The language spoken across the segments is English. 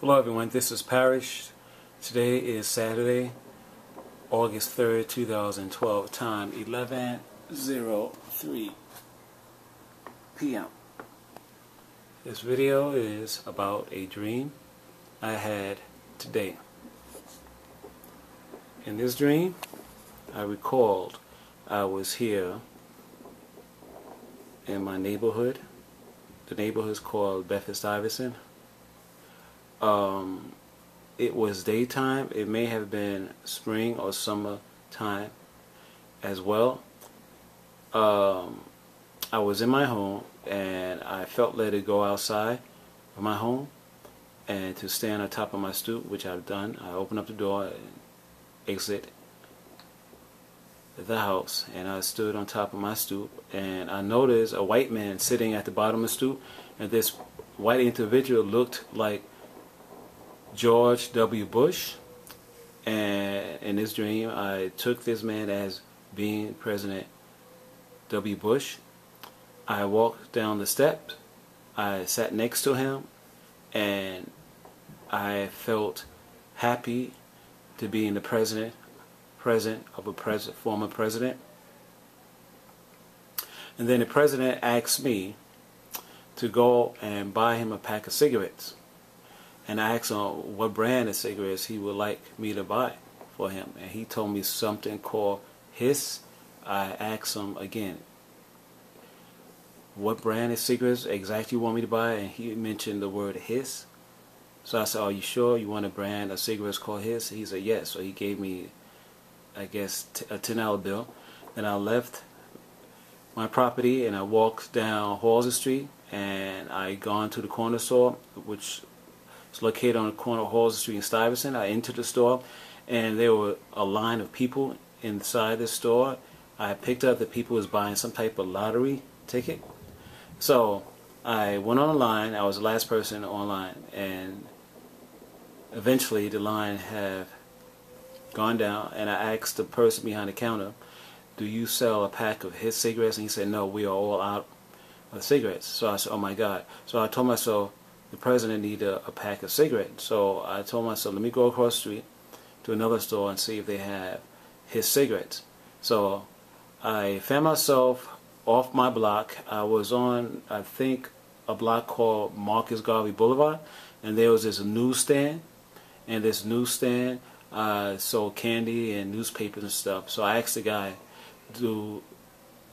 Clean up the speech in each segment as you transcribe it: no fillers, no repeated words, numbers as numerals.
Hello everyone, this is Parrish. Today is Saturday, August 3rd, 2012, time 11:03 p.m. This video is about a dream I had today. In this dream, I recalled I was here in my neighborhood. The neighborhood is called Bed-stuy. It was daytime. It may have been spring or summer time as well. I was in my home and I felt led to go outside of my home and to stand on top of my stoop, which I've done. I opened up the door and exit the house, and I stood on top of my stoop, and I noticed a white man sitting at the bottom of the stoop, and this white individual looked like George W. Bush. And in this dream I took this man as being President W. Bush. I walked down the steps, I sat next to him, and I felt happy to be in the present of a former president. And then the president asked me to go and buy him a pack of cigarettes. And I asked him what brand of cigarettes he would like me to buy for him. And he told me something called Hiss. I asked him again, what brand of cigarettes exactly you want me to buy? And he mentioned the word Hiss. So I said, are you sure you want a brand of cigarettes called Hiss? He said yes. So he gave me, I guess, a $10 bill. Then I left my property and I walked down Halsey Street, and I gone to the corner store, which it's located on the corner of Halsey Street and Stuyvesant. I entered the store, and there were a line of people inside the store. I picked up that people was buying some type of lottery ticket. So I went on the line. I was the last person online, and eventually the line had gone down, and I asked the person behind the counter, do you sell a pack of his cigarettes? And he said, no, we are all out of cigarettes. So I said, oh my God. So I told myself, the president needed a pack of cigarettes. So I told myself, let me go across the street to another store and see if they have his cigarettes. So I found myself off my block. I was on, I think, a block called Marcus Garvey Boulevard, and there was this newsstand, and this newsstand sold candy and newspapers and stuff. So I asked the guy, do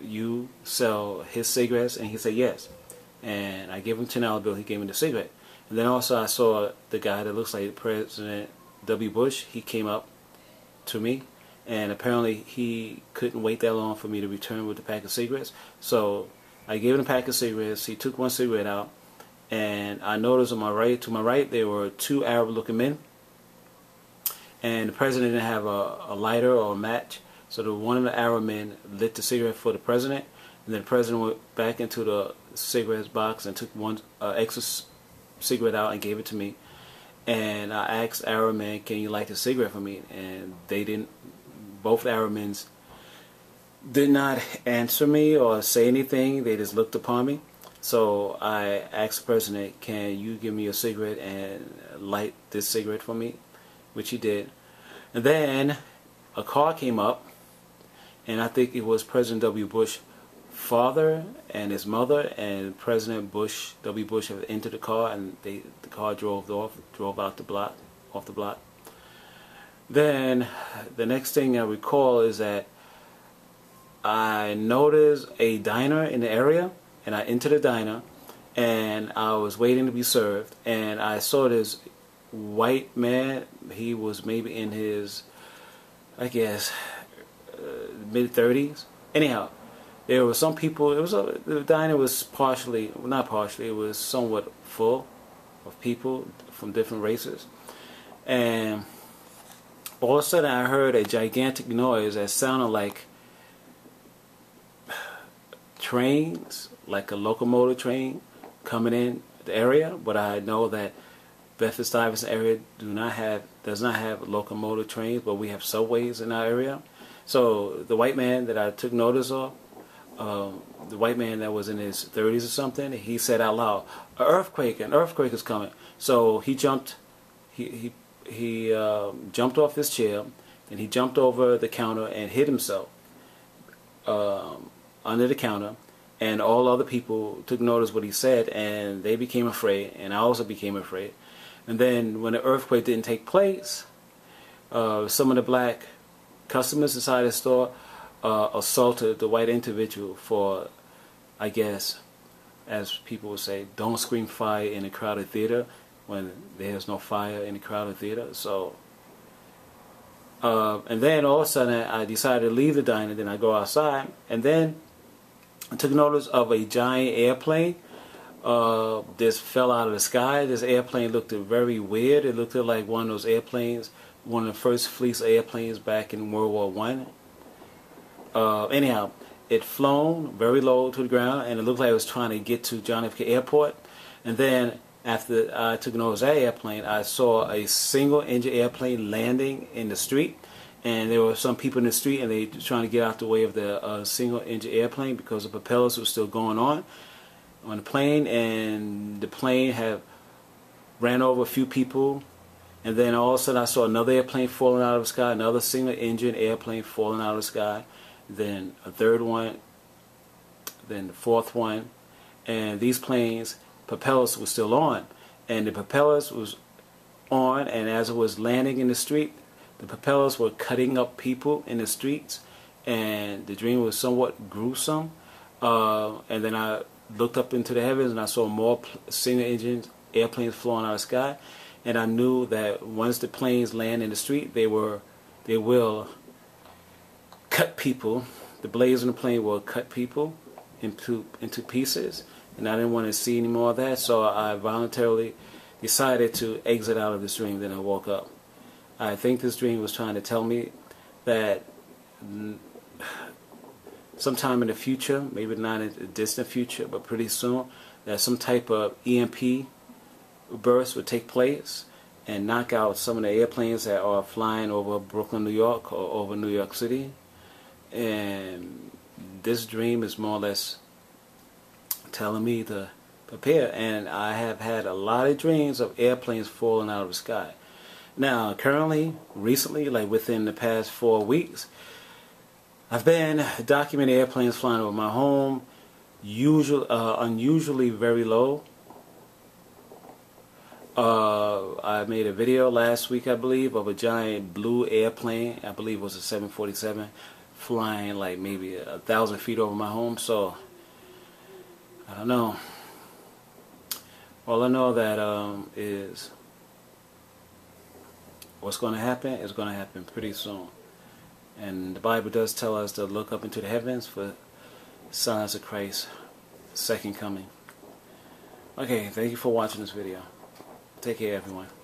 you sell his cigarettes? And he said yes. And I gave him $10 bill. He gave me the cigarette. And then also I saw the guy that looks like President W. Bush. He came up to me, and apparently he couldn't wait that long for me to return with the pack of cigarettes. So I gave him a pack of cigarettes. He took one cigarette out, and I noticed on my right, to my right, there were two Arab-looking men. And the president didn't have a lighter or a match, so one of the Arab men lit the cigarette for the president. And then the president went back into the cigarette box and took one extra cigarette out and gave it to me. And I asked Arab man, can you light the cigarette for me? And they didn't. Both Arab men did not answer me or say anything. They just looked upon me. So I asked the president, can you give me a cigarette and light this cigarette for me? Which he did. And then a car came up, and I think it was President W. Bush father and his mother, and President W. Bush have entered the car, and the car drove out the block, off the block. Then the next thing I recall is that I noticed a diner in the area, and I entered the diner, and I was waiting to be served, and I saw this white man. He was maybe in his, I guess, mid-30s. Anyhow, there were some people. The diner was partially, not partially, it was somewhat full of people from different races. And all of a sudden I heard a gigantic noise that sounded like trains, like a locomotive train coming in the area. But I know that Bedford-Stuyvesant area does not have locomotive trains, but we have subways in our area. So the white man that I took notice of, the white man that was in his 30s or something, he said out loud, an earthquake is coming. So he jumped he jumped off his chair, and he jumped over the counter and hit himself under the counter. And all other people took notice what he said, and they became afraid, and I also became afraid. And then when the earthquake didn't take place, some of the black customers inside the store assaulted the white individual for, I guess, as people would say, don't scream fire in a crowded theater when there's no fire in a crowded theater. So, and then all of a sudden I decided to leave the diner. Then I go outside, and then I took notice of a giant airplane. This fell out of the sky. This airplane looked very weird. It looked like one of those airplanes, one of the first fleet airplanes back in World War I. Anyhow, it flown very low to the ground, and it looked like it was trying to get to John F. Kennedy Airport. And then after I took notice of that airplane, I saw a single-engine airplane landing in the street. And there were some people in the street, and they were trying to get out the way of the single-engine airplane because the propellers were still going on the plane, and the plane had ran over a few people. And then all of a sudden I saw another airplane falling out of the sky, another single-engine airplane falling out of the sky, then a third one, then the fourth one. And these planes, propellers were still on, and the propellers was on, and as it was landing in the street, the propellers were cutting up people in the streets, and the dream was somewhat gruesome. And then I looked up into the heavens, and I saw more single-engine airplanes flying out of the sky, and I knew that once the planes land in the street, they will cut people. The blades on the plane will cut people into pieces, and I didn't want to see any more of that, so I voluntarily decided to exit out of this dream. Then I woke up. I think this dream was trying to tell me that sometime in the future, maybe not in the distant future, but pretty soon, that some type of EMP burst would take place and knock out some of the airplanes that are flying over Brooklyn, New York, or over New York City. And this dream is more or less telling me to prepare. And I have had a lot of dreams of airplanes falling out of the sky. Now, currently, recently, like within the past 4 weeks, I've been documenting airplanes flying over my home, unusually very low. I made a video last week, I believe, of a giant blue airplane. I believe it was a 747, flying like maybe 1,000 feet over my home. So, I don't know. All I know that is what's going to happen is going to happen pretty soon. And the Bible does tell us to look up into the heavens for signs of Christ's second coming. Okay, thank you for watching this video. Take care, everyone.